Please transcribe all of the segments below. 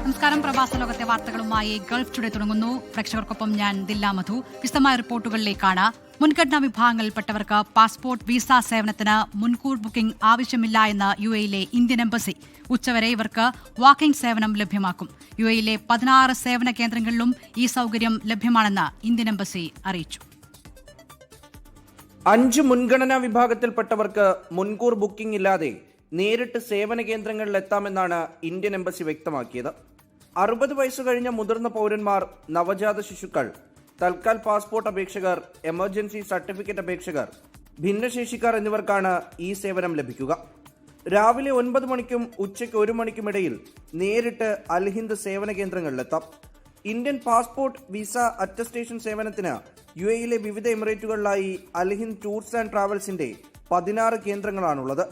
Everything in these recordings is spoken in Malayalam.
നമസ്കാരം. പ്രവാസ ലോകത്തെ വാർത്തകളുമായി ഗൾഫ് ടുഡേ തുടങ്ങുന്നു. പ്രേക്ഷകർക്കൊപ്പം ഞാൻ ദില്ല മധു. വിശദമായ റിപ്പോർട്ടുകളിലേക്കാണ്. മുൻഗണനാ വിഭാഗങ്ങളിൽപ്പെട്ടവർക്ക് പാസ്പോർട്ട് വിസ സേവനത്തിന് മുൻകൂർ ബുക്കിംഗ് ആവശ്യമില്ല എന്ന് UAE-യിലെ ഇന്ത്യൻ എംബസി. ഉച്ചവരെ ഇവർക്ക് വാക്കിംഗ് സേവനം ലഭ്യമാക്കും. UAE-യിലെ 16 സേവന കേന്ദ്രങ്ങളിലും ഈ സൗകര്യം ലഭ്യമാണെന്ന് ഇന്ത്യൻ എംബസി അറിയിച്ചു. 5 മുൻഗണനാ വിഭാഗത്തിൽപ്പെട്ടവർക്ക് മുൻകൂർ ബുക്കിംഗ് ഇല്ലാതെ നേരിട്ട് സേവന കേന്ദ്രങ്ങളിൽ എത്താമെന്നാണ് ഇന്ത്യൻ എംബസി വ്യക്തമാക്കിയത്. 60 വയസ്സ് കഴിഞ്ഞ മുതിർന്ന പൗരന്മാർ, നവജാത ശിശുക്കൾ, തൽക്കാൽ പാസ്പോർട്ട് അപേക്ഷകർ, എമർജൻസി സർട്ടിഫിക്കറ്റ് അപേക്ഷകർ, ഭിന്നശേഷിക്കാർ എന്നിവർക്കാണ് ഈ സേവനം ലഭിക്കുക. രാവിലെ 9 മണിക്കും ഉച്ചയ്ക്ക് 1 മണിക്കുമിടയിൽ നേരിട്ട് അൽഹിന്ദ് സേവന കേന്ദ്രങ്ങളിലെത്താം. ഇന്ത്യൻ പാസ്പോർട്ട് വിസ അറ്റസ്റ്റേഷൻ സേവനത്തിന് UAE-യിലെ വിവിധ എമിറേറ്റുകളിലായി അൽഹിന്ദ് ടൂർസ് ആൻഡ് ട്രാവൽസിന്റെ 16 കേന്ദ്രങ്ങളാണുള്ളത്.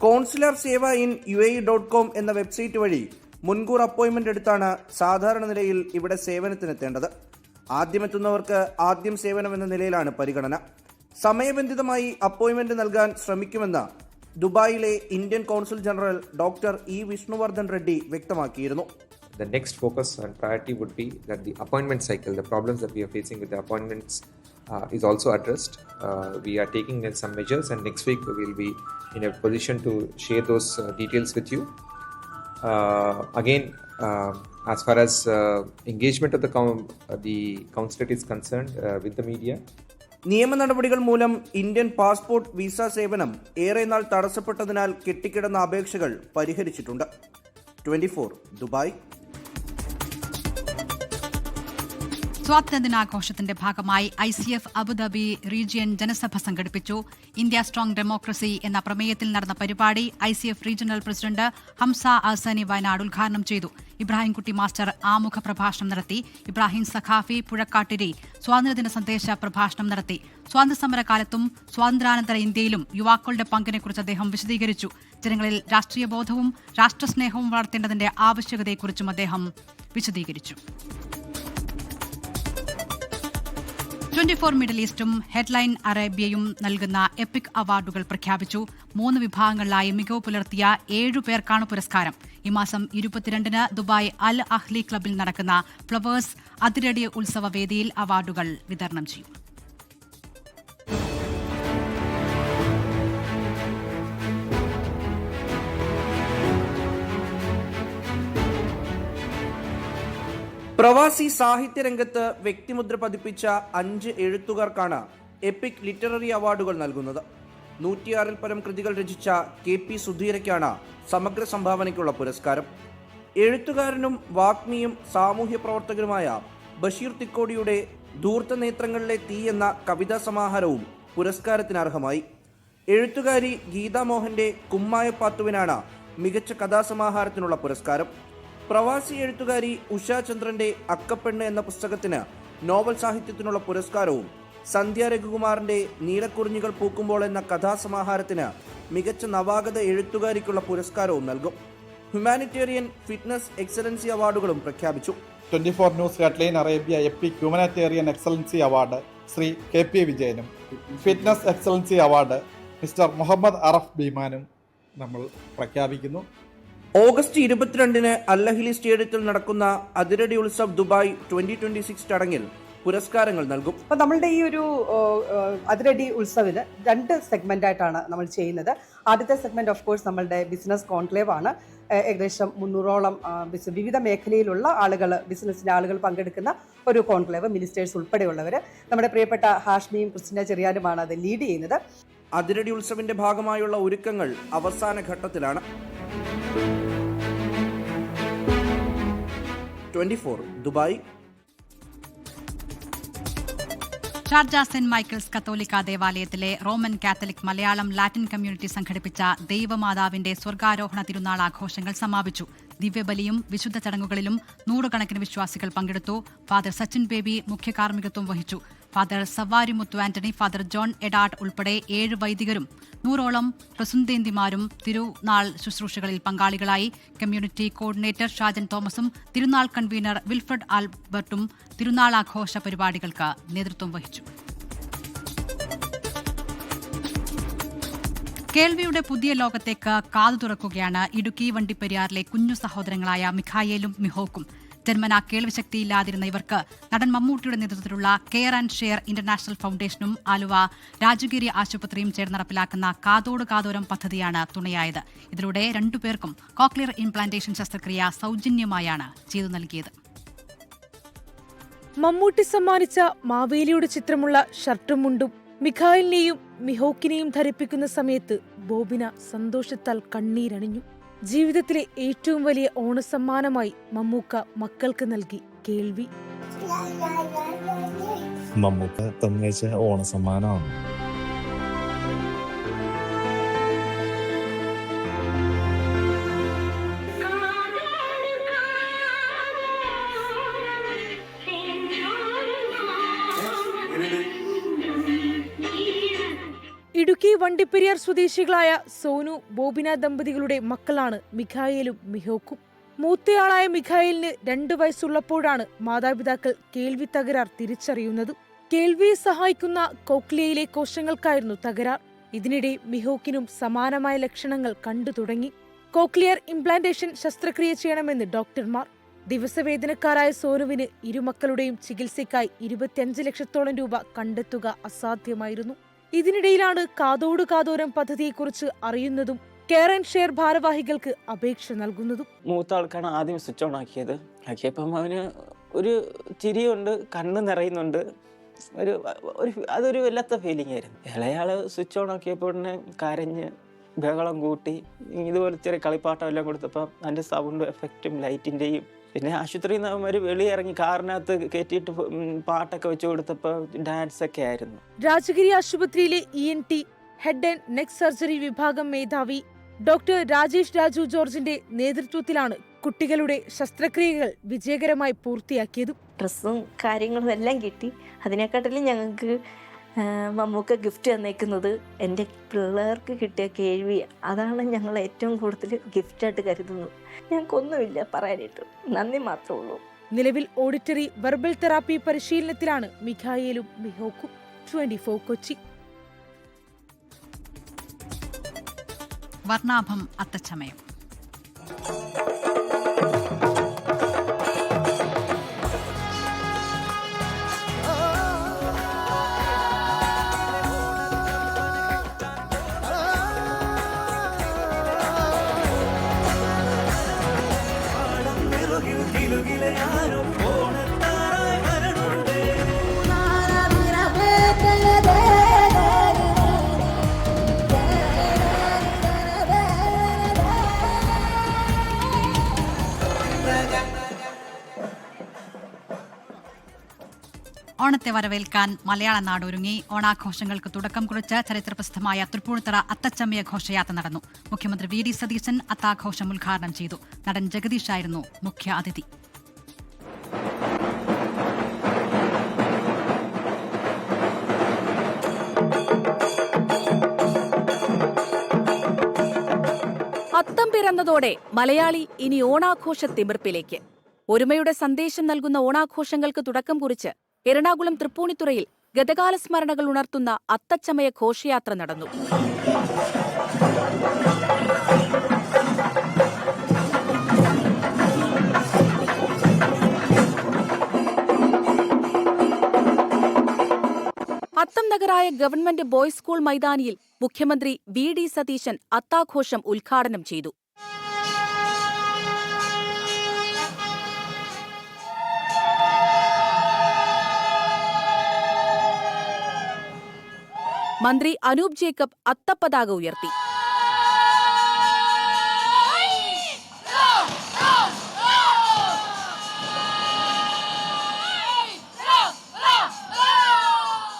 കോൺസുലർ സേവ ഇൻ UAE.com എന്ന വെബ്സൈറ്റ് വഴി മുൻകൂർ അപ്പോയിന്റ്മെന്റ് എടുത്താണ് സാധാരണ നിലയിൽ ഇവിടെ സേവനത്തിനെത്തേണ്ടത്. ആദ്യമെത്തുന്നവർക്ക് ആദ്യം സേവനം എന്ന നിലയിലാണ് പരിഗണന. സമയബന്ധിതമായി അപ്പോയിന്റ്മെന്റ് നൽകാൻ ശ്രമിക്കുമെന്ന് ദുബായിലെ Indian consul general doctor E. Vishnuvardhan Reddy വ്യക്തമാക്കിയിരുന്നു. The next focus and priority would be that the appointment cycle, the problems that we are facing with the appointments is also addressed. We are taking some measures, and next week we will be in a position to share those details with you. Again, as far as engagement of the consulate is concerned with the media, നിയമ നടപടികൾ മൂലം ഇന്ത്യൻ പാസ്പോർട്ട് വിസ സേവനം ഏറെ നാൾ തടസ്സപ്പെട്ടതിനാൽ കെട്ടിക്കിടന്ന അപേക്ഷകൾ പരിഹരിച്ചിട്ടുണ്ട്. 24 ദുബായ്. സ്വാതന്ത്ര്യദിനാഘോഷത്തിന്റെ ഭാഗമായി ICF അബുദാബി റീജിയൻ ജനസഭ സംഘടിപ്പിച്ചു. ഇന്ത്യ സ്ട്രോങ് ഡെമോക്രസി എന്ന പ്രമേയത്തിൽ നടന്ന പരിപാടി ICF regional president Hamsa Ahsani Wayanad ഉദ്ഘാടനം ചെയ്തു. ഇബ്രാഹിംകുട്ടി മാസ്റ്റർ ആമുഖ പ്രഭാഷണം നടത്തി. ഇബ്രാഹിം സഖാഫി പുഴക്കാട്ടിരി സ്വാതന്ത്ര്യദിന സന്ദേശ പ്രഭാഷണം നടത്തി. സ്വാതന്ത്ര്യസമരകാലത്തും സ്വാതന്ത്ര്യാനന്തര ഇന്ത്യയിലും യുവാക്കളുടെ പങ്കിനെക്കുറിച്ച് അദ്ദേഹം വിശദീകരിച്ചു. ജനങ്ങളിൽ രാഷ്ട്രീയ ബോധവും രാഷ്ട്രസ്നേഹവും വളർത്തേണ്ടതിന്റെ ആവശ്യകതയെക്കുറിച്ചും അദ്ദേഹം വിശദീകരിച്ചു. 24 മിഡിൽ ഈസ്റ്റും ഹെഡ്ലൈൻ അറേബ്യയും നൽകുന്ന എപ്പിക് അവാർഡുകൾ പ്രഖ്യാപിച്ചു. 3 വിഭാഗങ്ങളിലായി മികവ് പുലർത്തിയ 7 പേർക്കാണ് പുരസ്കാരം. ഈ മാസം 22-ന് ദുബായ് അൽ അഹ്ലി ക്ലബിൽ നടക്കുന്ന ഫ്ലവേഴ്സ് അതിരടി ഉത്സവ വേദിയിൽ അവാർഡുകൾ വിതരണം ചെയ്യും. പ്രവാസി സാഹിത്യരംഗത്ത് വ്യക്തിമുദ്ര പതിപ്പിച്ച 5 എഴുത്തുകാർക്കാണ് എപ്പിക് ലിറ്റററി അവാർഡുകൾ നൽകുന്നത്. 106-ൽ പരം കൃതികൾ രചിച്ച KP സുധീരയ്ക്കാണ് സമഗ്ര സംഭാവനയ്ക്കുള്ള പുരസ്കാരം. എഴുത്തുകാരനും വാഗ്മിയും സാമൂഹ്യ പ്രവർത്തകനുമായ ബഷീർ തിക്കോടിയുടെ ധൂർത്തനേത്രങ്ങളിലെ തീ എന്ന കവിതാ സമാഹാരവും പുരസ്കാരത്തിന് അർഹമായി. എഴുത്തുകാരി ഗീതാ മോഹന്റെ കുമ്മായപ്പാത്തുവിനാണ് മികച്ച കഥാസമാഹാരത്തിനുള്ള പുരസ്കാരം. പ്രവാസി എഴുത്തുകാരി ഉഷാ ചന്ദ്രന്റെ അക്കപ്പെണ്ണ് എന്ന പുസ്തകത്തിന് നോവൽ സാഹിത്യത്തിനുള്ള പുരസ്കാരവും സന്ധ്യ രഘുകുമാറിന്റെ നീലക്കുറിഞ്ഞികൾ പൂക്കുമ്പോൾ എന്ന കഥാസമാഹാരത്തിന് മികച്ച നവാഗത എഴുത്തുകാരിക്കുള്ള പുരസ്കാരവും നൽകും. ഹ്യൂമാനിറ്റേറിയൻ ഫിറ്റ്നസ് എക്സലൻസി അവാർഡുകളും പ്രഖ്യാപിച്ചു. 24 news headline Arabia epic humanitarian excellency award Shri KP വിജയനും fitness excellency award mister Muhammad Araf ബീമാനും നമ്മൾ പ്രഖ്യാപിക്കുന്നു. ഓഗസ്റ്റ് 22-ന് അൽ അഹ്ലി സ്റ്റേഡിയത്തിൽ നടക്കുന്ന അതിരടി ഉത്സവ് ദുബായ് 2026 ചടങ്ങിൽ പുരസ്കാരങ്ങൾ നൽകും. അപ്പോൾ നമ്മളുടെ ഈ ഒരു അതിരടി ഉത്സവിന് 2 സെഗ്മെന്റായിട്ടാണ് നമ്മൾ ചെയ്യുന്നത്. ആദ്യത്തെ സെഗ്മെന്റ് ഓഫ് കോഴ്സ് നമ്മളുടെ ബിസിനസ് കോൺക്ലേവ് ആണ്. ഏകദേശം 300ഓളം വിവിധ മേഖലയിലുള്ള ആളുകൾ, ബിസിനസ്സിൻ്റെ ആളുകൾ പങ്കെടുക്കുന്ന ഒരു കോൺക്ലേവ്, മിനിസ്റ്റേഴ്സ് ഉൾപ്പെടെയുള്ളവർ. നമ്മുടെ പ്രിയപ്പെട്ട ഹാഷ്മിയും ക്രിസ്റ്റിന ചെറിയാനുമാണ് അത് ലീഡ് ചെയ്യുന്നത്. അതിരടി ഉത്സവിന്റെ ഭാഗമായുള്ള ഒരുക്കങ്ങൾ അവസാന ഘട്ടത്തിലാണ്. 24 ദുബായ്. ഷാർജ സെന്റ് മൈക്കിൾസ് കത്തോലിക്ക ദേവാലയത്തിലെ Roman Catholic Malayalam Latin community സംഘടിപ്പിച്ച ദൈവമാതാവിന്റെ സ്വർഗാരോഹണ തിരുനാൾ ആഘോഷങ്ങൾ സമാപിച്ചു. ദിവ്യബലിയും വിശുദ്ധ ചടങ്ങുകളിലും 100 കണക്കിന് വിശ്വാസികൾ പങ്കെടുത്തു. ഫാദർ സച്ചിൻ ബേബി മുഖ്യ കാർമ്മികത്വം വഹിച്ചു. ഫാദർ സവാരി മുത്തു ആന്റണി, ഫാദർ ജോൺ എഡാർഡ് ഉൾപ്പെടെ 7 വൈദികരും 100ഓളം പ്രസുന്തേന്തിമാരും തിരുനാൾ ശുശ്രൂഷകളിൽ പങ്കാളികളായി. കമ്മ്യൂണിറ്റി കോർഡിനേറ്റർ ഷാജൻ തോമസും തിരുനാൾ കൺവീനർ വിൽഫ്രഡ് ആൽബർട്ടും തിരുനാൾ ആഘോഷ പരിപാടികൾക്ക് നേതൃത്വം വഹിച്ചു. കേൾവിയുടെ പുതിയ ലോകത്തേക്ക് കാതു തുറക്കുകയാണ് ഇടുക്കി വണ്ടിപ്പെരിയാറിലെ കുഞ്ഞു സഹോദരങ്ങളായ മിഖായേലും മിഹോക്കും. ജന്മനാ കേൾവിശക്തിയില്ലാതിരുന്ന ഇവർക്ക് നടൻ മമ്മൂട്ടിയുടെ നേതൃത്വത്തിലുള്ള കെയർ ആൻഡ് ഷെയർ ഇന്റർനാഷണൽ ഫൗണ്ടേഷനും ആലുവ രാജഗിരി ആശുപത്രിയും ചേർന്ന് നടപ്പിലാക്കുന്ന കാതോട് കാതോരം പദ്ധതിയാണ് തുണയായത്. ഇതിലൂടെ രണ്ടുപേർക്കും കോക്ലിയർ ഇംപ്ലാന്റേഷൻ ശസ്ത്രക്രിയ സൗജന്യമായാണ് ചെയ്തു നൽകിയത്. മമ്മൂട്ടി സമ്മാനിച്ച മാവേലിയുടെ ചിത്രമുള്ള ഷർട്ടും മുണ്ടും മിഖായിലിനെയും മിഹോക്കിനെയും ധരിപ്പിക്കുന്ന സമയത്ത് ബോബിന സന്തോഷത്താൽ കണ്ണീരണിഞ്ഞു. ജീവിതത്തിലെ ഏറ്റവും വലിയ ഓണസമ്മാനമായി മമ്മൂക്ക മക്കൾക്ക് നൽകി കേൾവി. മമ്മൂക്ക തന്നേച്ച ഓണസമ്മാനമാണ്. ഇടുക്കി വണ്ടിപ്പെരിയാർ സ്വദേശികളായ സോനു ബോബിന ദമ്പതികളുടെ മക്കളാണ് മിഖായേലും മിഹോക്കും. മൂത്തയാളായ മിഖായേലിന് 2 വയസ്സുള്ളപ്പോഴാണ് മാതാപിതാക്കൾ കേൾവി തകരാർ തിരിച്ചറിയുന്നത്. കേൾവിയെ സഹായിക്കുന്ന കോക്ലിയയിലെ കോശങ്ങൾക്കായിരുന്നു തകരാർ. ഇതിനിടെ മിഹോക്കിനും സമാനമായ ലക്ഷണങ്ങൾ കണ്ടു തുടങ്ങി. കോക്ലിയർ ഇംപ്ലാന്റേഷൻ ശസ്ത്രക്രിയ ചെയ്യണമെന്ന് ഡോക്ടർമാർ. ദിവസവേതനക്കാരായ സോനുവിന് ഇരുമക്കളുടെയും ചികിത്സയ്ക്കായി 25 ലക്ഷത്തോളം രൂപ കണ്ടെത്തുക അസാധ്യമായിരുന്നു. ഇതിനിടയിലാണ് കാതോട് കാതോരം പദ്ധതിയെക്കുറിച്ച് അറിയുന്നതും കെയർ ആൻഡ് ഷെയർ ഭാരവാഹികൾക്ക് അപേക്ഷ നൽകുന്നതും. മൂത്ത ആൾക്കാണ് ആദ്യം സ്വിച്ച് ഓൺ ആക്കിയപ്പം അവന് ഒരു ചിരിയുണ്ട്, കണ്ണ് നിറയുന്നുണ്ട്, അതൊരു വല്ലാത്ത ഫീലിംഗ് ആയിരുന്നു. ഇളയാള് സ്വിച്ച് ഓൺ ആക്കിയപ്പോൾ തന്നെ കരഞ്ഞ് ബഹളം കൂട്ടി. ഇതുപോലെ ചെറിയ കളിപ്പാട്ടം എല്ലാം കൊടുത്തപ്പോൾ അതിൻ്റെ സൗണ്ട് എഫക്റ്റും ലൈറ്റിൻ്റെയും പിന്നെ ആശുപത്രിയിൽ നിന്ന് അവന്മാർ വെളിയിറങ്ങി കാറിനകത്ത് കയറ്റിയിട്ട് പാട്ടൊക്കെ വെച്ച് കൊടുത്തപ്പോൾ ഡാൻസ് ഒക്കെ ആയിരുന്നു. രാജഗിരി ആശുപത്രിയിലെ ENT head and neck surgery വിഭാഗം മേധാവി ഡോക്ടർ രാജേഷ് രാജു ജോർജിന്റെ നേതൃത്വത്തിലാണ് കുട്ടികളുടെ ശസ്ത്രക്രിയകൾ വിജയകരമായി പൂർത്തിയാക്കിയത്. ഡ്രസ്സും കാര്യങ്ങളും എല്ലാം കിട്ടി. അതിനെക്കാട്ടിലും ഞങ്ങൾക്ക് മമ്മൂക്ക ഗിഫ്റ്റ് തന്നേക്കുന്നത് എൻ്റെ പിള്ളേർക്ക് കിട്ടിയ കേൾവി. അതാണ് ഞങ്ങൾ ഏറ്റവും കൂടുതൽ ഗിഫ്റ്റായിട്ട് കരുതുന്നത്. ഞങ്ങൾക്കൊന്നുമില്ല പറയാനായിട്ട്, നന്ദി മാത്രമേ ഉള്ളൂ. നിലവിൽ ഓഡിറ്ററി വെർബൽ തെറാപ്പി പരിശീലനത്തിലാണ് മിഖായേലും മിഹോക്കും. 24 കൊച്ചി. വർണ്ണാഭം അത്തച്ചമയം. ഓണത്തെ വരവേൽക്കാൻ മലയാള നാട് ഒരുങ്ങി. ഓണാഘോഷങ്ങൾക്ക് തുടക്കം കുറിച്ച് ചരിത്രപ്രസിദ്ധമായ തൃപ്പൂണിത്തുറ അത്തച്ചമയ ഘോഷയാത്ര നടന്നു. മുഖ്യമന്ത്രി VD സതീശൻ അത്താഘോഷം ഉദ്ഘാടനം ചെയ്തു. നടൻ ജഗദീഷായിരുന്നു മുഖ്യ അതിഥി. അത്തം പിറന്നതോടെ മലയാളി ഇനി ഓണാഘോഷ തിമിർപ്പിലേക്ക്. ഒരുമയുടെ സന്ദേശം നൽകുന്ന ഓണാഘോഷങ്ങൾക്ക് തുടക്കം കുറിച്ച് എറണാകുളം തൃപ്പൂണിത്തുറയിൽ ഗതകാല സ്മരണകൾ ഉണർത്തുന്ന അത്തച്ചമയ ഘോഷയാത്ര നടന്നു. അത്തം നഗറായ ഗവൺമെന്റ് ബോയ്സ് സ്കൂൾ മൈതാനിയിൽ മുഖ്യമന്ത്രി VD സതീശൻ അത്താഘോഷം ഉദ്ഘാടനം ചെയ്തു. മന്ത്രി അനൂപ് ജേക്കബ് അത്തപ്പതാക ഉയർത്തി.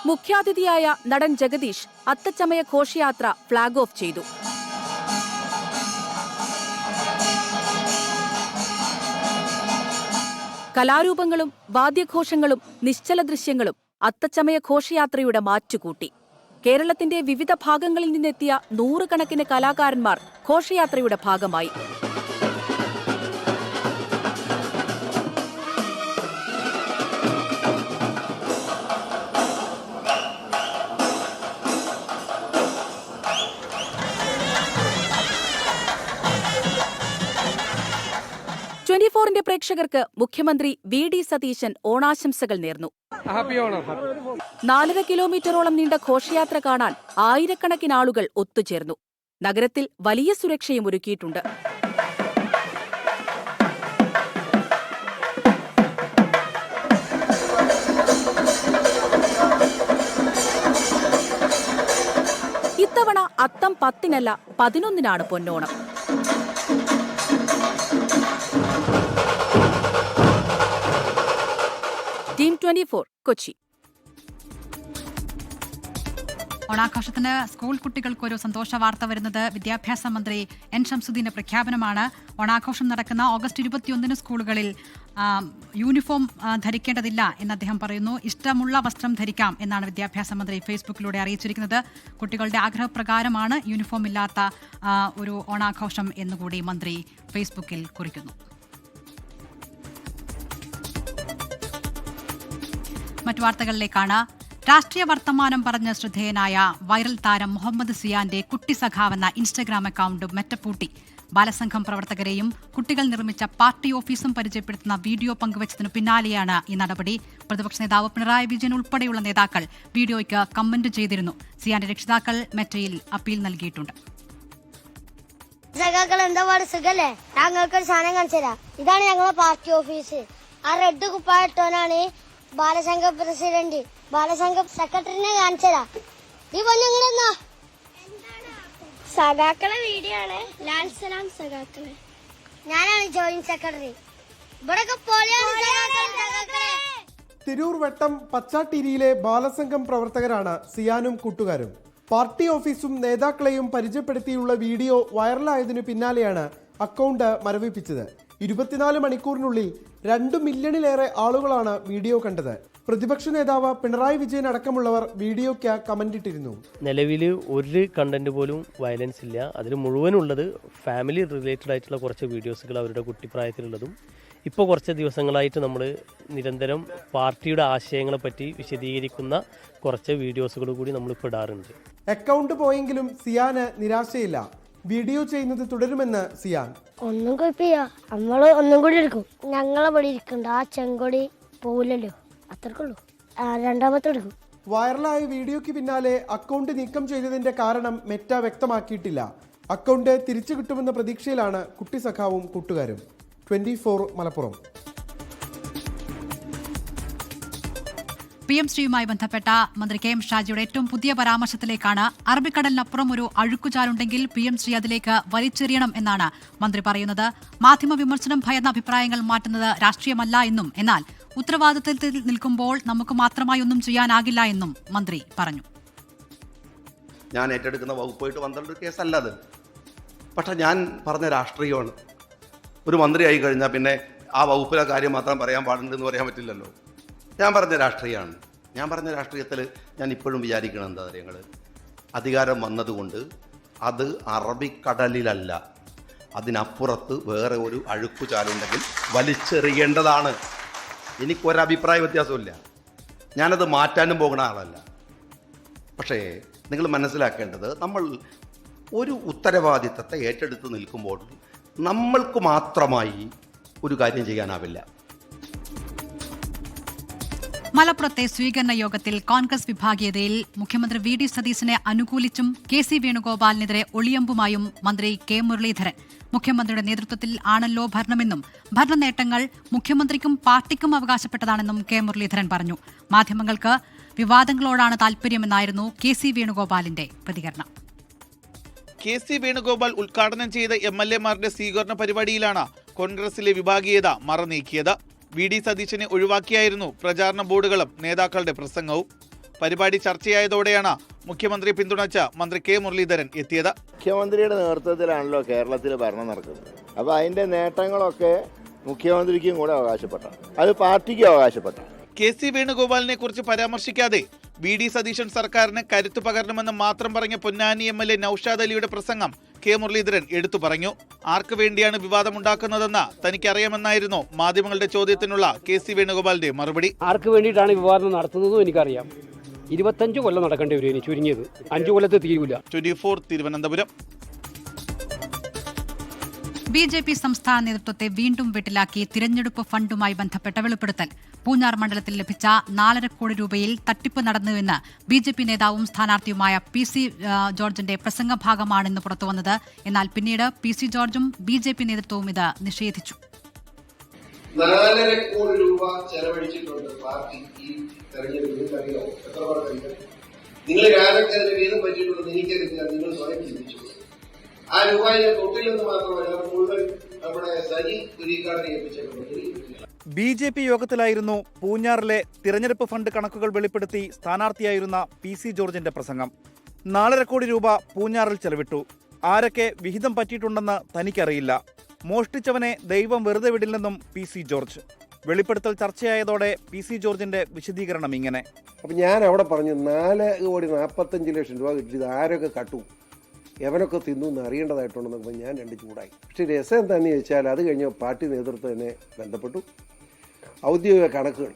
മുഖ്യാതിഥിയായ നടൻ ജഗദീഷ് അത്തച്ചമയ ഘോഷയാത്ര ഫ്ളാഗ് ഓഫ് ചെയ്തു. കലാരൂപങ്ങളും വാദ്യഘോഷങ്ങളും നിശ്ചല ദൃശ്യങ്ങളും അത്തച്ചമയ ഘോഷയാത്രയുടെ മാറ്റുകൂട്ടി. കേരളത്തിന്റെ വിവിധ ഭാഗങ്ങളിൽ നിന്നെത്തിയ 100 കണക്കിന് കലാകാരന്മാർ ഘോഷയാത്രയുടെ ഭാഗമായി. പ്രിയപ്രേക്ഷകർക്ക് മുഖ്യമന്ത്രി വി.ഡി. സതീശൻ ഓണാശംസകൾ നേർന്നു. 4.5 കിലോമീറ്ററോളം നീണ്ട ഘോഷയാത്ര കാണാൻ ആയിരക്കണക്കിന് ആളുകൾ ഒത്തുചേർന്നു. നഗരത്തിൽ വലിയ സുരക്ഷയും ഒരുക്കിയിട്ടുണ്ട്. ഇത്തവണ അത്തം 10-നല്ല 11-നാണ് പൊന്നോണം. ടീം 24 കൊച്ചി. ഓണാഘോഷത്തിന് സ്കൂൾ കുട്ടികൾക്ക് ഒരു സന്തോഷ വാർത്ത വരുന്നത് വിദ്യാഭ്യാസ മന്ത്രി എൻ ഷംസുദ്ദീന്റെ പ്രഖ്യാപനമാണ്. ഓണാഘോഷം നടക്കുന്ന ഓഗസ്റ്റ് 21 സ്കൂളുകളിൽ യൂണിഫോം ധരിക്കേണ്ടതില്ല എന്ന് അദ്ദേഹം പറയുന്നു. ഇഷ്ടമുള്ള വസ്ത്രം ധരിക്കാം എന്നാണ് വിദ്യാഭ്യാസ മന്ത്രി ഫേസ്ബുക്കിലൂടെ അറിയിച്ചിരിക്കുന്നത്. കുട്ടികളുടെ ആഗ്രഹപ്രകാരമാണ് യൂണിഫോം ഇല്ലാത്ത ഒരു ഓണാഘോഷം എന്നുകൂടി മന്ത്രി ഫേസ്ബുക്കിൽ കുറിക്കുന്നു. മറ്റു വാർത്തകളിലേക്കാണ്. രാഷ്ട്രീയ വർത്തമാനം പറഞ്ഞ് ശ്രദ്ധേയനായ വൈറൽ താരം മുഹമ്മദ് സിയാന്റെ കുട്ടി സഖാവെന്ന ഇൻസ്റ്റഗ്രാം അക്കൗണ്ട് മെറ്റപ്പൂട്ടി. ബാലസംഘം പ്രവർത്തകരെയും കുട്ടികൾ നിർമ്മിച്ച പാർട്ടി ഓഫീസും പരിചയപ്പെടുത്തുന്ന വീഡിയോ പങ്കുവച്ചതിനു പിന്നാലെയാണ് ഈ നടപടി. പ്രതിപക്ഷ നേതാവ് പിണറായി വിജയൻ ഉൾപ്പെടെയുള്ള നേതാക്കൾ വീഡിയോയ്ക്ക് കമന്റ് ചെയ്തിരുന്നു. സിയാന്റെ രക്ഷിതാക്കൾ മെറ്റയിൽ അപ്പീൽ നൽകിയിട്ടുണ്ട്. ഞങ്ങൾക്കൊരു സാധനം കാണിച്ചുതരാം. ഇതാണ് ഞങ്ങളുടെ പാർട്ടി ഓഫീസ്. ആ റെഡ് കുപ്പായിട്ടോനാണ് ബാലസംഘ പ്രസിഡന്റ്. ബാലസംഘ സെക്രട്ടറിനെ കാണിച്ചതാ. നീ പറഞ്ഞെന്നാ സഖാക്കളെ വീഡിയോ ആണ്. ലാൽ സലാം സഖാക്കളെ. ഞാനാണ് ജോയിന്റ് സെക്രട്ടറി. ഇവിടെ തിരൂർ വട്ടം പച്ചാട്ടിരിയിലെ ബാലസംഘം പ്രവർത്തകരാണ് സിയാനും കൂട്ടുകാരും. പാർട്ടി ഓഫീസും നേതാക്കളെയും പരിചയപ്പെടുത്തിയുള്ള വീഡിയോ വൈറലായതിനു പിന്നാലെയാണ് അക്കൗണ്ട് മരവിപ്പിച്ചത്. 24 മണിക്കൂറിനുള്ളിൽ 2 മില്യണിലേറെ ആളുകളാണ് വീഡിയോ കണ്ടത്. പ്രതിപക്ഷ നേതാവ് പിണറായി വിജയൻ അടക്കമുള്ളവർ വീഡിയോയ്ക്ക് കമന്റ് ഇട്ടിരുന്നു. നിലവിൽ ഒരു കണ്ടന്റ് പോലും വയലൻസ് ഇല്ല. അതിൽ മുഴുവനുള്ളത് ഫാമിലി റിലേറ്റഡ് ആയിട്ടുള്ള കുറച്ച് വീഡിയോസുകൾ അവരുടെ കുട്ടിപ്രായത്തിലുള്ളതും ഇപ്പോൾ കുറച്ച് ദിവസങ്ങളായിട്ട് നമ്മൾ നിരന്തരം പാർട്ടിയുടെ ആശയങ്ങളെ പറ്റി വിശദീകരിക്കുന്ന കുറച്ച് വീഡിയോസുകൾ കൂടി നമ്മളിപ്പോൾ ഇടാറുണ്ട്. അക്കൗണ്ട് പോയെങ്കിലും സിയാന് നിരാശയില്ല. വീഡിയോ ചെയ്യുന്നത് തുടരുമെന്ന് സിയാൻ. ഒന്നും കുഴപ്പമില്ല, നമ്മള് ഒന്നും കൂടി എടുക്കും. ഞങ്ങളെ പടി ഇരിക്കണ്ട, ആ ചെങ്കൊടി പോവില്ലല്ലോ, അത്രക്കുള്ളൂ. രണ്ടാമത്തെ എടുക്കും. വൈറലായ വീഡിയോയ്ക്ക് പിന്നാലെ അക്കൗണ്ട് നീക്കം ചെയ്തതിന്റെ കാരണം മെറ്റ വ്യക്തമാക്കിയിട്ടില്ല. അക്കൗണ്ട് തിരിച്ചു കിട്ടുമെന്ന പ്രതീക്ഷയിലാണ് കുട്ടി സഖാവും കൂട്ടുകാരും. 24 മലപ്പുറം. PMശ്രീയുമായി ബന്ധപ്പെട്ട മന്ത്രി കെ എം ഷാജിയുടെ ഏറ്റവും പുതിയ പരാമർശത്തിലേക്കാണ്. അറബിക്കടലിനപ്പുറം ഒരു അഴുക്കുചാലുണ്ടെങ്കിൽ PMശ്രീ അതിലേക്ക് വലിച്ചെറിയണം എന്നാണ് മന്ത്രി പറയുന്നത്. മാധ്യമ വിമർശനം ഭയന്ന അഭിപ്രായങ്ങൾ മാറ്റുന്നത് രാഷ്ട്രീയമല്ല എന്നും, എന്നാൽ ഉത്തരവാദിത്തത്തിൽ നിൽക്കുമ്പോൾ നമുക്ക് മാത്രമായി ഒന്നും ചെയ്യാനാകില്ല എന്നും മന്ത്രി പറഞ്ഞു. ഞാൻ ഏറ്റെടുക്കുന്ന വകുപ്പായിട്ട് 12 കേസല്ല അത്. പക്ഷെ ഞാൻ പറഞ്ഞ രാഷ്ട്രീയമാണ്. ഒരു മന്ത്രിയായി കഴിഞ്ഞാൽ പിന്നെ ആ വകുപ്പിലെ കാര്യം മാത്രം പറയാൻ പാടുണ്ടെന്ന് പറയാൻ പറ്റില്ലല്ലോ. ഞാൻ പറഞ്ഞ രാഷ്ട്രീയമാണ്. ഞാൻ പറഞ്ഞ രാഷ്ട്രീയത്തിൽ ഞാൻ ഇപ്പോഴും വിചാരിക്കണം എന്താ കാര്യങ്ങൾ, അധികാരം വന്നതുകൊണ്ട് അത് അറബിക്കടലിലല്ല, അതിനപ്പുറത്ത് വേറെ ഒരു അഴുക്കുചാലുണ്ടെങ്കിൽ വലിച്ചെറിയേണ്ടതാണ്. എനിക്കൊരഭിപ്രായ വ്യത്യാസമില്ല. ഞാനത് മാറ്റാനും പോകുന്ന ആളല്ല. പക്ഷേ നിങ്ങൾ മനസ്സിലാക്കേണ്ടത്, നമ്മൾ ഒരു ഉത്തരവാദിത്തത്തെ ഏറ്റെടുത്ത് നിൽക്കുമ്പോൾ നമ്മൾക്ക് മാത്രമായി ഒരു കാര്യം ചെയ്യാനാവില്ല. മലപ്പുറത്തെ സ്വീകരണ യോഗത്തിൽ കോൺഗ്രസ് വിഭാഗീയതയിൽ മുഖ്യമന്ത്രി വി.ഡി. സതീശനെ അനുകൂലിച്ചും KC വേണുഗോപാലിനെതിരെ ഒളിയമ്പുമായും മന്ത്രി കെ മുരളീധരൻ. മുഖ്യമന്ത്രിയുടെ നേതൃത്വത്തിൽ ആണല്ലോ ഭരണമെന്നും ഭരണ നേട്ടങ്ങൾ മുഖ്യമന്ത്രിക്കും പാർട്ടിക്കും അവകാശപ്പെട്ടതാണെന്നും കെ മുരളീധരൻ പറഞ്ഞു. മാധ്യമങ്ങൾക്ക് വിവാദങ്ങളോടാണ് താൽപര്യമെന്നായിരുന്നു KC വേണുഗോപാലിന്റെ പ്രതികരണം. KC വേണുഗോപാൽ ഉദ്ഘാടനം ചെയ്ത MLA-മാരുടെ സ്വീകരണ പരിപാടിയിലാണ് കോൺഗ്രസിലെ വിഭാഗീയത മറനീക്കിയത്. വി.ഡി. സതീശനെ ഒഴിവാക്കിയായിരുന്നു പ്രചാരണ ബോർഡുകളും നേതാക്കളുടെ പ്രസംഗവും. പരിപാടി ചർച്ചയായതോടെയാണ് മുഖ്യമന്ത്രി പിന്തുണച്ച മന്ത്രി കെ മുരളീധരൻ എത്തിയത്. മുഖ്യമന്ത്രിയുടെ നേതൃത്വത്തിലാണല്ലോ കേരളത്തിൽ ഭരണം നടക്കുന്നത്. അപ്പോൾ അതിന്റെ നേട്ടങ്ങളൊക്കെ മുഖ്യമന്ത്രിക്കും കൂടെ അവകാശപ്പെട്ട, അത് പാർട്ടിക്കും അവകാശപ്പെട്ട. KC വേണുഗോപാലിനെ കുറിച്ച് പരാമർശിക്കാതെ വി.ഡി. സതീശൻ സർക്കാരിന് കരുത്തു പകരണമെന്ന് മാത്രം പറഞ്ഞ പൊന്നാനി MLA നൌഷാദ് അലിയുടെ പ്രസംഗം കെ മുരളീധരൻ എടുത്തു പറഞ്ഞു. ആർക്ക് വേണ്ടിയാണ് വിവാദമുണ്ടാക്കുന്നതെന്ന് തനിക്കറിയാമെന്നായിരുന്നു മാധ്യമങ്ങളുടെ ചോദ്യത്തിനുള്ള KC വേണുഗോപാലിന്റെ മറുപടി. ആർക്ക് വേണ്ടിയിട്ടാണ് വിവാദം നടത്തുന്നതും എനിക്കറിയാം. 25 കൊല്ലം നടക്കേണ്ടി വരും, ഇനി ചുരുങ്ങിയത് 5 കൊല്ലത്ത് തീരൂല. 24 തിരുവനന്തപുരം. ബി.ജെ.പി. സംസ്ഥാന നേതൃത്വത്തെ വീണ്ടും വെട്ടിലാക്കി തിരഞ്ഞെടുപ്പ് ഫണ്ടുമായി ബന്ധപ്പെട്ട വെളിപ്പെടുത്തൽ. പൂഞ്ഞാർ മണ്ഡലത്തിൽ ലഭിച്ച 4.5 കോടി രൂപയിൽ തട്ടിപ്പ് നടന്നുവെന്ന് ബി.ജെ.പി. നേതാവും സ്ഥാനാർത്ഥിയുമായ പി.സി. ജോർജിന്റെ പ്രസംഗഭാഗമാണെന്ന് പുറത്തുവന്നത്. എന്നാൽ പിന്നീട് പി.സി. ജോർജും ബി.ജെ.പി. നേതൃത്വവും ഇത് നിഷേധിച്ചു. 4.5 കോടി രൂപ ചെലവഴിച്ചിട്ടുണ്ട് പാർട്ടി ഈ തെരഞ്ഞെടുപ്പിൽ. അറിയാമോ എത്ര പേർക്ക്? നിങ്ങൾ ആരൊക്കെ അതിന്റെ വീതം പറ്റിയിട്ടുണ്ടെന്ന് എനിക്കറിയില്ല. നിങ്ങൾ സ്വയം ചിന്തിച്ചു. ആ രൂപ തൊട്ടില്ലെന്ന് മാത്രമല്ല മുഴുവൻ നമ്മുടെ സജി തുരീക്കാടിനെ ഏൽപ്പിച്ചിട്ടുണ്ട്. ബി.ജെ.പി. യോഗത്തിലായിരുന്നു പൂഞ്ഞാറിലെ തിരഞ്ഞെടുപ്പ് ഫണ്ട് കണക്കുകൾ വെളിപ്പെടുത്തി സ്ഥാനാർത്ഥിയായിരുന്ന പി.സി. ജോർജിന്റെ പ്രസംഗം. 4.5 കോടി രൂപ പൂഞ്ഞാറിൽ ചെലവിട്ടു. ആരൊക്കെ വിഹിതം പറ്റിയിട്ടുണ്ടെന്ന് തനിക്കറിയില്ല. മോഷ്ടിച്ചവനെ ദൈവം വെറുതെ വിടില്ലെന്നും പി.സി. ജോർജ്. വെളിപ്പെടുത്തൽ ചർച്ചയായതോടെ പി.സി. ജോർജിന്റെ വിശദീകരണം ഇങ്ങനെ. അപ്പം ഞാൻ അവിടെ പറഞ്ഞു 4,45,00,000 രൂപ കിട്ടിയത് ആരൊക്കെ കട്ടു, എവനൊക്കെ തിന്നു എന്ന് അറിയേണ്ടതായിട്ടുണ്ടെന്നൊക്കെ ഞാൻ രണ്ട് ചൂടായി. പക്ഷേ രസം എന്താണെന്ന് ചോദിച്ചാൽ അത് കഴിഞ്ഞ് പാർട്ടി നേതൃത്വം എന്നെ ബന്ധപ്പെട്ടു. ഔദ്യോഗിക കണക്കുകൾ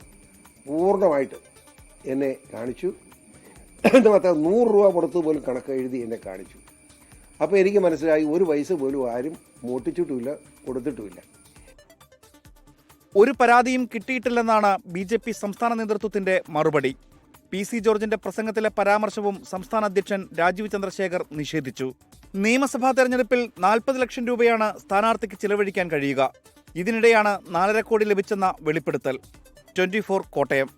പൂർണ്ണമായിട്ട് എന്നെ കാണിച്ചു. എന്ന് മാത്രം 100 രൂപ കൊടുത്തു പോലും കണക്ക് എഴുതി എന്നെ കാണിച്ചു. അപ്പോൾ എനിക്ക് മനസ്സിലായി ഒരു പൈസ പോലും ആരും മോട്ടിച്ചിട്ടുമില്ല, കൊടുത്തിട്ടുമില്ല. ഒരു പരാതിയും കിട്ടിയിട്ടില്ലെന്നാണ് ബി.ജെ.പി. സംസ്ഥാന നേതൃത്വത്തിന്റെ മറുപടി. പി.സി. ജോർജിന്റെ പ്രസംഗത്തിലെ പരാമർശവും സംസ്ഥാന അധ്യക്ഷൻ രാജീവ് ചന്ദ്രശേഖർ നിഷേധിച്ചു. നിയമസഭാ തെരഞ്ഞെടുപ്പിൽ 40 ലക്ഷം രൂപയാണ് സ്ഥാനാർത്ഥിക്ക് ചിലവഴിക്കാൻ കഴിയുക. ഇതിനിടെയാണ് 4.5 കോടി ലഭിച്ചെന്ന വെളിപ്പെടുത്തൽ. 24 കോട്ടയം.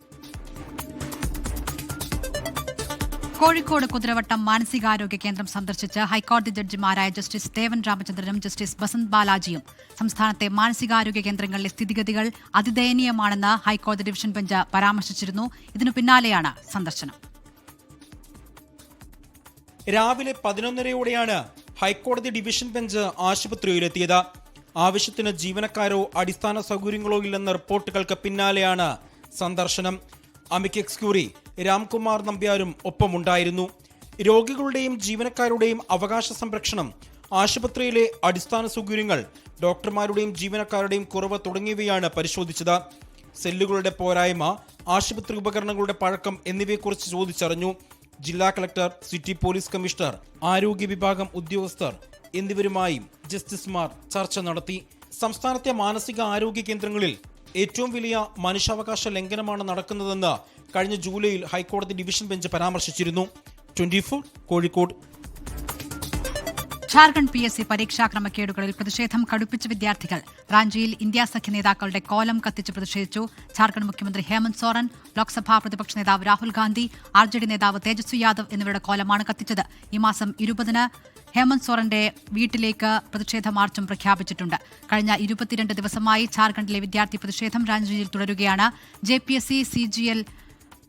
കോഴിക്കോട് കുതിരവട്ടം മാനസികാരോഗ്യ കേന്ദ്രം സന്ദർശിച്ച് ഹൈക്കോടതി ജഡ്ജിമാരായ ജസ്റ്റിസ് ദേവൻ രാമചന്ദ്രനും ജസ്റ്റിസ് ബസന്ത് ബാലാജിയും സംസ്ഥാനത്തെ മാനസികാരോഗ്യ കേന്ദ്രങ്ങളിലെ സ്ഥിതിഗതികൾ അതിദയനീയമാണെന്ന് ഹൈക്കോടതി ഡിവിഷൻ ബെഞ്ച് പരാമർശിച്ചിരുന്നു. ഇതിനു പിന്നാലെയാണ് സന്ദർശനം. രാവിലെ 11:30യോടെയാണ് ഹൈക്കോടതി ഡിവിഷൻ ബെഞ്ച് ആശുപത്രിയിലെത്തിയത്. ആവശ്യത്തിന് ജീവനക്കാരോ അടിസ്ഥാന സൗകര്യങ്ങളോ ഇല്ലെന്ന റിപ്പോർട്ടുകൾക്ക് പിന്നാലെയാണ് സന്ദർശനം. അമിക്കസ് ക്യൂറി രാംകുമാർ നമ്പ്യാരും ഒപ്പമുണ്ടായിരുന്നു. രോഗികളുടെയും ജീവനക്കാരുടെയും അവകാശ സംരക്ഷണം, ആശുപത്രിയിലെ അടിസ്ഥാന സൗകര്യങ്ങൾ, ഡോക്ടർമാരുടെയും ജീവനക്കാരുടെയും കുറവ് തുടങ്ങിയവയാണ് പരിശോധിച്ചത്. സെല്ലുകളുടെ പോരായ്മ, ആശുപത്രി ഉപകരണങ്ങളുടെ പഴക്കം എന്നിവയെക്കുറിച്ച് ചോദിച്ചറിഞ്ഞു. ജില്ലാ കളക്ടർ, സിറ്റി പോലീസ് കമ്മീഷണർ, ആരോഗ്യ വിഭാഗം ഉദ്യോഗസ്ഥർ എന്നിവരുമായും ജസ്റ്റിസുമാർ ചർച്ച നടത്തി. സംസ്ഥാനത്തെ മാനസിക ആരോഗ്യ കേന്ദ്രങ്ങളിൽ ഏറ്റവും വലിയ മനുഷ്യാവകാശ ലംഘനമാണ് നടക്കുന്നതെന്ന് കഴിഞ്ഞ ജൂലൈയിൽ ഹൈക്കോടതി ഡിവിഷൻ ബെഞ്ച് പരാമർശിച്ചിരുന്നു. 24 കോഴിക്കോട്. ഝാർഖണ്ഡ് PSC പരീക്ഷാ ക്രമക്കേടുകളിൽ പ്രതിഷേധം കടുപ്പിച്ച വിദ്യാർത്ഥികൾ റാഞ്ചിയിൽ ഇന്ത്യ സഖ്യ നേതാക്കളുടെ കോലം കത്തിച്ച് പ്രതിഷേധിച്ചു. ഝാർഖണ്ഡ് മുഖ്യമന്ത്രി ഹേമന്ത് സോറൻ, ലോക്സഭാ പ്രതിപക്ഷ നേതാവ് രാഹുൽ ഗാന്ധി, RJD നേതാവ് തേജസ്വി യാദവ് എന്നിവരുടെ കോലമാണ് കത്തിച്ചത്. ഈ മാസം 20-ന് ഹേമന്ത് സോറന്റെ വീട്ടിലേക്ക് പ്രതിഷേധ മാർച്ചും പ്രഖ്യാപിച്ചിട്ടുണ്ട്. കഴിഞ്ഞ 22 ദിവസമായി ഝാർഖണ്ഡിലെ വിദ്യാർത്ഥി പ്രതിഷേധം റാഞ്ചിയിൽ തുടരുകയാണ്. JPSC CGL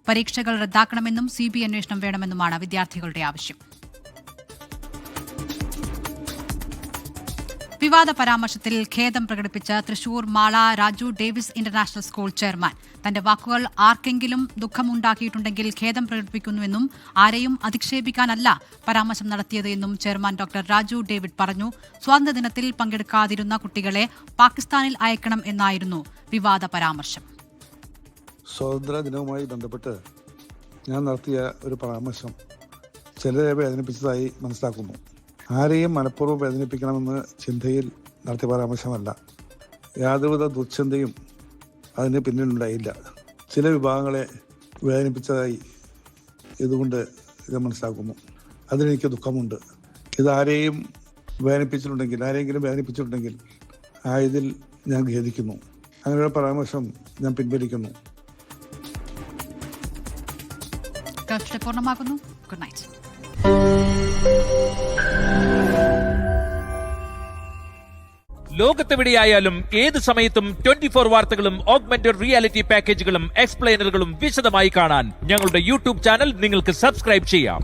പരീക്ഷകൾ റദ്ദാക്കണമെന്നും CBI അന്വേഷണം വേണമെന്നുമാണ് വിദ്യാർത്ഥികളുടെ ആവശ്യം. വിവാദ പരാമർശത്തിൽ ഖേദം പ്രകടിപ്പിച്ച Thrissur Mala Raju Davis international school chairman. തന്റെ വാക്കുകൾ ആർക്കെങ്കിലും ദുഃഖമുണ്ടാക്കിയിട്ടുണ്ടെങ്കിൽ ഖേദം പ്രകടിപ്പിക്കുന്നുവെന്നും ആരെയും അധിക്ഷേപിക്കാനല്ല പരാമർശം നടത്തിയത് എന്നും ചെയർമാൻ ഡോക്ടർ രാജു ഡേവിഡ് പറഞ്ഞു. സ്വാതന്ത്ര്യദിനത്തിൽ പങ്കെടുക്കാതിരുന്ന കുട്ടികളെ പാകിസ്ഥാനിൽ അയക്കണം എന്നായിരുന്നു വിവാദ പരാമർശം. സ്വാതന്ത്ര്യ ദിനവുമായി ബന്ധപ്പെട്ട് ഞാൻ നടത്തിയ ഒരു പരാമർശം ചിലരെ വേദനിപ്പിച്ചതായി മനസ്സിലാക്കുന്നു. ആരെയും മനഃപൂർവ്വം വേദനിപ്പിക്കണമെന്ന് ചിന്തയിൽ നടത്തിയ പരാമർശമല്ല. യാതൊരുവിധ ദുശ്ചിന്തയും അതിന് പിന്നിലുണ്ടായില്ല. ചില വിഭാഗങ്ങളെ വേദനിപ്പിച്ചതായി ഇതുകൊണ്ട് ഇത് മനസ്സിലാക്കുന്നു. അതിലെനിക്ക് ദുഃഖമുണ്ട്. ഇതാരെയും ആരെങ്കിലും വേദനിപ്പിച്ചിട്ടുണ്ടെങ്കിൽ ഇതിൽ ഞാൻ ഖേദിക്കുന്നു. അങ്ങനെയുള്ള പരാമർശം ഞാൻ പിൻവലിക്കുന്നു. പൂർണ്ണമാകുന്നു. Good night. ലോകത്തെവിടെയായാലും ഏത് സമയത്തും 24 വാർത്തകളും ഓഗ്മെന്റഡ് റിയാലിറ്റി പാക്കേജുകളും എക്സ്പ്ലെയിനറുകളും വിശദമായി കാണാൻ ഞങ്ങളുടെ യൂട്യൂബ് ചാനൽ നിങ്ങൾക്ക് സബ്സ്ക്രൈബ് ചെയ്യാം.